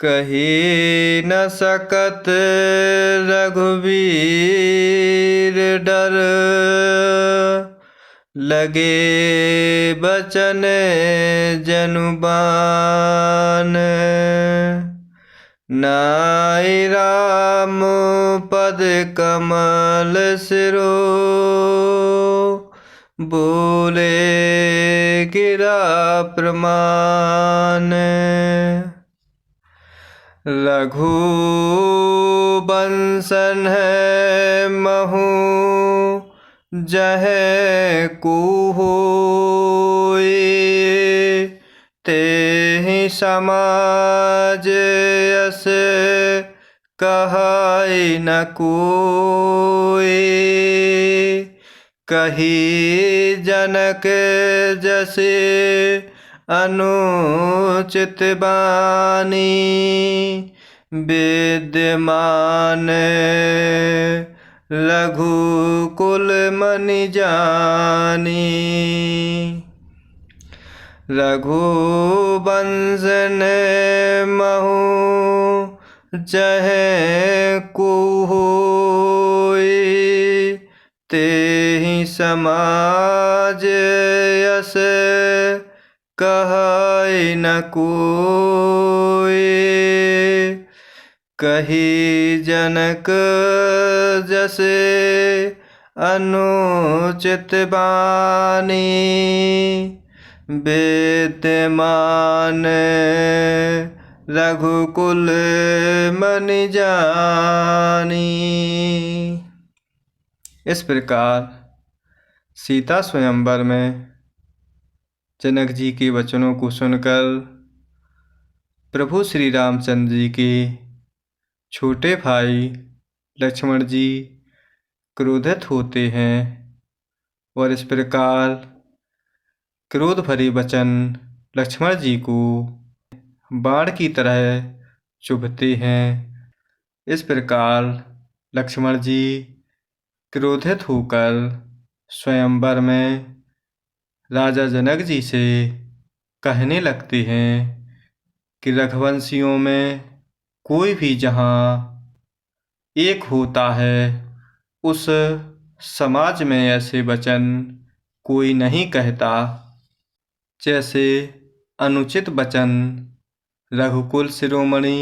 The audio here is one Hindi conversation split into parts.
कही न सकत रघुवीर डर, लगे बचन जनुबान। नाई राम पद कमल सिरो, बोले गिरा प्रमाण। रघुवंशन है महु जह कुहोई, तेहि समाज यस कहै न कोई। कही जनक जसे अनुचित बानी, विद्यमान रघुकुल मनि जानी। रघुवंशन महु जह कुहोई, तेहि समाज यस कहै न कोई। कही जनक जसे अनुचित बानी, विद्यमान रघुकुल मनि जानी। इस प्रकार सीता स्वयंवर में जनक जी के वचनों को सुनकर प्रभु श्री रामचंद्र जी के छोटे भाई लक्ष्मण जी क्रोधित होते हैं और इस प्रकार क्रोध भरे वचन लक्ष्मण जी को बाण की तरह चुभते हैं। इस प्रकार लक्ष्मण जी क्रोधित होकर स्वयंवर में राजा जनक जी से कहने लगते हैं कि रघुवंशियों में कोई भी जहाँ एक होता है, उस समाज में ऐसे वचन कोई नहीं कहता जैसे अनुचित वचन रघुकुल शिरोमणि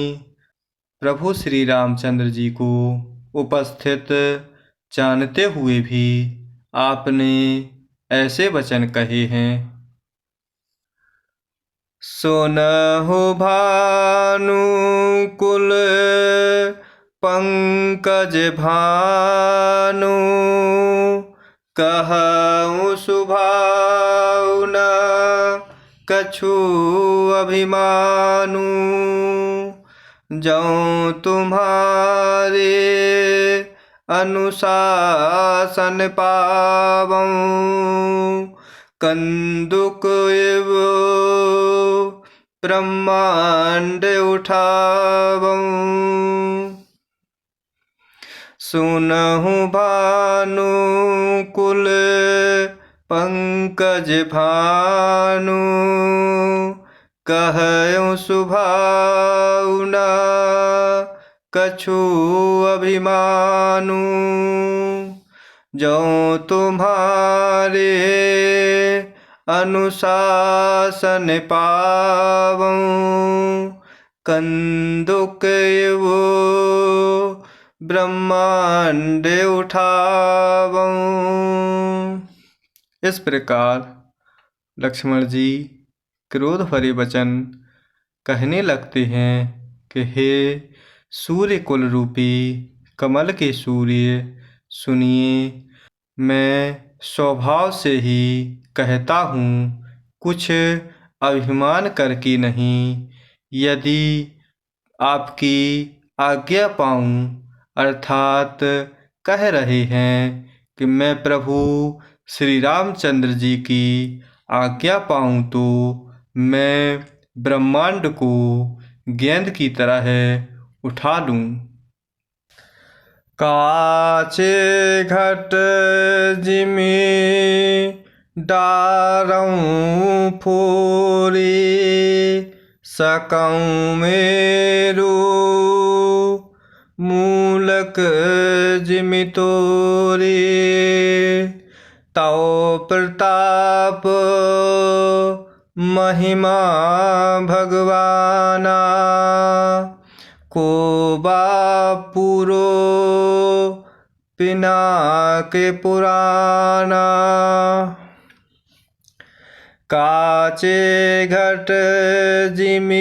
प्रभु श्री रामचंद्र जी को उपस्थित जानते हुए भी आपने ऐसे वचन कहे हैं। सुनहु भानुकुल पंकज भानु, कहऊँ सुभावना कछु अभिमानु। जौं तुम्हारे अनुशासन पावऊँ, कंदुक इव ब्रह्मांड उठावऊँ। सुनहु भानुकुल पंकज भानु, कहऊँ सुभावना कछु अभिमानु। जौं तुम्हारे अनुशासन पावऊँ, कंदुक इव ब्रह्मांड उठावऊँ। इस प्रकार लक्ष्मण जी क्रोध भरे वचन कहने लगते हैं कि हे सूर्य कुल रूपी कमल के सूर्य, सुनिए, मैं स्वभाव से ही कहता हूँ, कुछ अभिमान करके नहीं। यदि आपकी आज्ञा पाऊँ, अर्थात कह रहे हैं कि मैं प्रभु श्री रामचंद्र जी की आज्ञा पाऊँ तो मैं ब्रह्मांड को गेंद की तरह उठा लूँ। काचे घट जिमि डारऊँ फोरी, सकऊँ मेरो मूलक जिमि तोरे। तव प्रताप महिमा भगवाना। को बापुरो पिनाके पुराना। काचे घट जिमि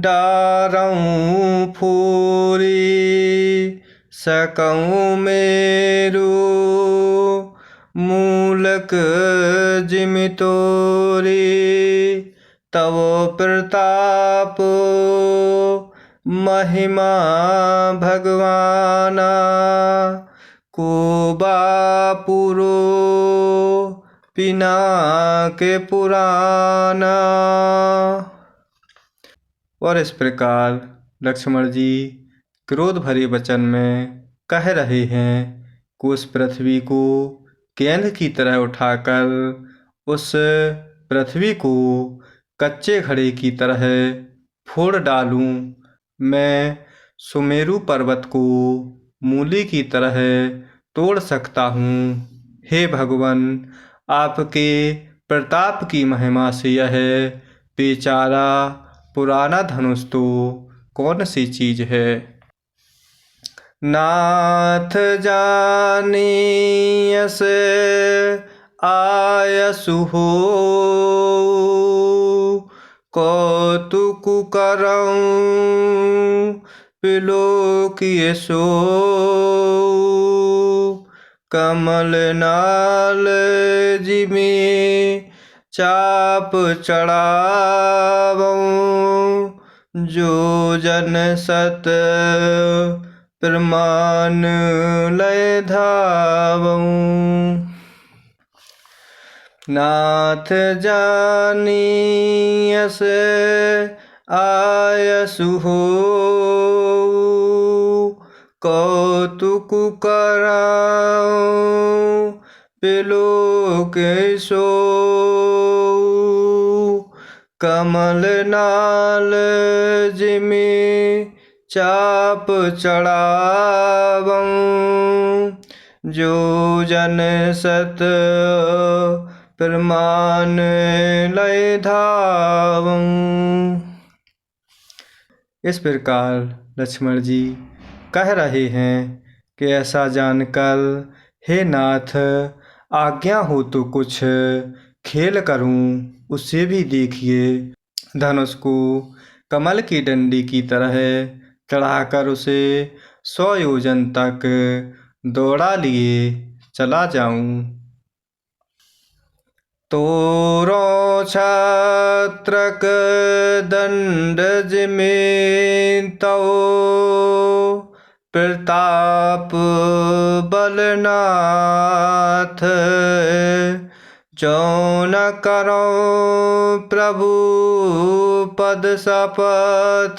डारऊँ फूरी। सकऊँ मेरो मूलक जिमि तोरी। तव प्रताप महिमा भगवाना। को बापुरो पिनाके पुराना। और इस प्रकार लक्ष्मण जी क्रोध भरे वचन में कह रहे हैं कि उस पृथ्वी को गेंद की तरह उठाकर उस पृथ्वी को कच्चे घड़े की तरह फोड़ डालूं। मैं सुमेरु पर्वत को मूली की तरह तोड़ सकता हूँ। हे भगवान, आपके प्रताप की महिमा से यह बेचारा पुराना धनुष तो कौन सी चीज है। नाथ जानियस आयसु हो। कौतुक करऊँ पिलोकिय सो। कमल नाल जिमि चाप चढ़ावऊँ। जो जन सत प्रमाण लय धावऊँ। नाथ जानियस आयसु हो। कौतुक करऊँ पिलोकिय सो। कमल नाल जिमि चाप चढ़ावऊँ। जो जन सत प्रमाण लय धावऊँ। इस प्रकार लक्ष्मण जी कह रहे हैं कि ऐसा जानकर हे नाथ, आज्ञा हो तो कुछ खेल करूं। उसे भी देखिए, धनुष को कमल की डंडी की तरह चढ़ाकर उसे 100 योजन तक दौड़ा लिए चला जाऊं। तोरो छत्रक दंड जिमि तव प्रताप बलनाथ। जो न करो प्रभु पद शपथ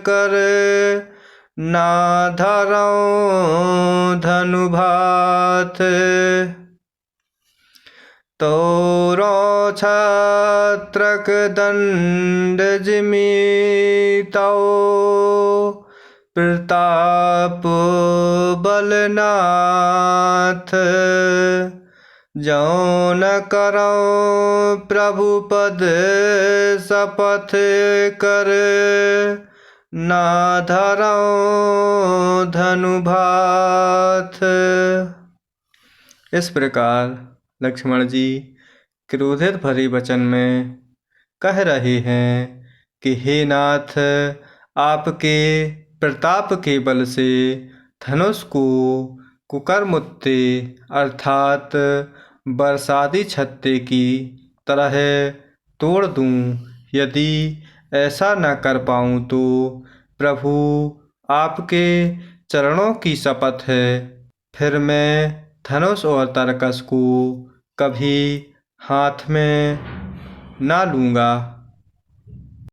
कर। ना धरो धनु भाथ। तोरो छत्रक दंड जिमि तव प्रताप बलनाथ। जो न करो प्रभु पद शपथ कर। ना धरो धनु भाथ। इस प्रकार लक्ष्मण जी क्रोधित भरे वचन में कह रहे हैं कि हे नाथ, आपके प्रताप के बल से धनुष को कुकरमुत्ते अर्थात बरसाती छत्ते की तरह तोड़ दूं। यदि ऐसा न कर पाऊं तो प्रभु आपके चरणों की शपथ है, फिर मैं धनुष और तरकस को कभी हाथ में ना लूँगा।